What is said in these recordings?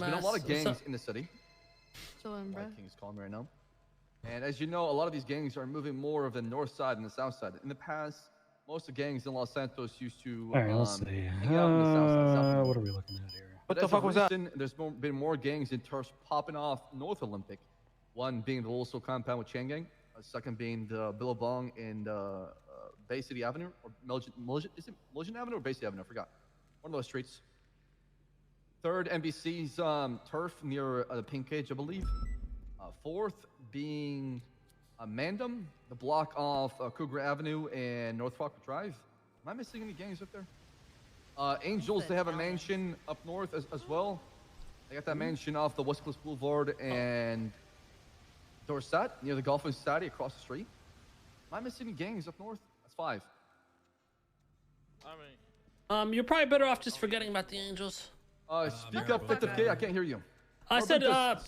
been a lot of gangs in the city. Chillin', bro. King's calling me right now. And as you know, a lot of these gangs are moving more of the north side than the south side. In the past, most of the gangs in Los Santos used to All right, let's see. hang out in the south side. What are we looking at here? What the fuck was that? There's been more gangs in turfs popping off North Olympic. One being the Loso compound with Chain Gang. Second being the Billabong and Bay City Avenue, or is it Milton Avenue or Bay City Avenue? I forgot. One of those streets. Third, NBC's turf near the Pink Cage, I believe. Fourth being Mandam, the block off Cougar Avenue and North Falkner Drive. Am I missing any gangs up there? Angels, they have a mansion up north as well. They got that mansion off the West Coast Boulevard and Dorset, near the Golf and Society across the street. Am I missing any gangs up north? That's 5. You're probably better off just forgetting about the Angels. Speak up, 50K, I can't hear you. I said,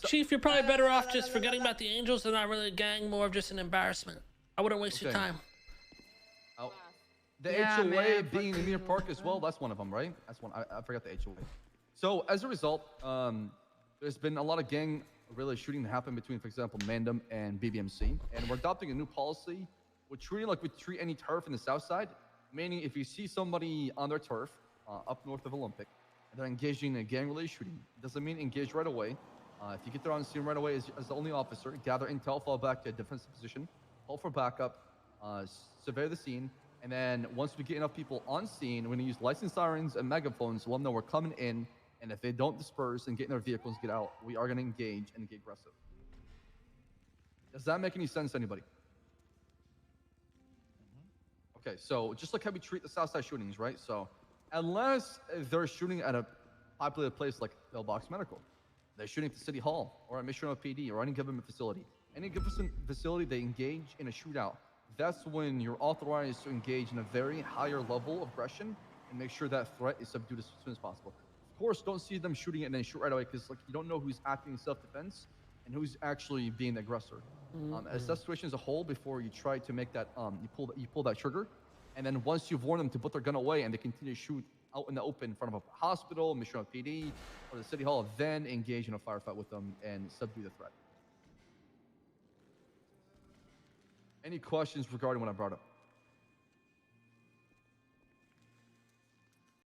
Chief, you're probably better off just forgetting about the Angels. They're not really a gang, more of just an embarrassment. I wouldn't waste your time. The HOA being in Near Park as well, that's one of them, right? That's one. I forgot the HOA. So as a result, there's been a lot of gang really shooting to happen between, for example, Mandam and BBMC. And we're adopting a new policy. We're treating like we treat any turf in the south side, meaning if you see somebody on their turf up north of Olympic, and they're engaging in a gang-related shooting, it doesn't mean engage right away. If you get there on scene right away as the only officer, gather intel, fall back to a defensive position, call for backup, survey the scene, and then once we get enough people on scene, we're going to use license sirens and megaphones to let them know we're coming in, and if they don't disperse and get in their vehicles and get out, we are going to engage and get aggressive. Does that make any sense to anybody? Okay, so just like how we treat the Southside shootings, right? So unless they're shooting at a populated place like Pillbox Medical, they're shooting at the City Hall or at Mission PD or any government facility. Any government facility they engage in a shootout, that's when you're authorized to engage in a very higher level of aggression and make sure that threat is subdued as soon as possible. Of course, don't see them shooting it and then shoot right away, because like you don't know who's acting in self-defense and who's actually being the aggressor. Assess the situation as a whole before you try to make that you pull that trigger, and then once you've warned them to put their gun away and they continue to shoot out in the open in front of a hospital, Mission PD, or the City Hall, then engage in a firefight with them and subdue the threat. Any questions regarding what I brought up?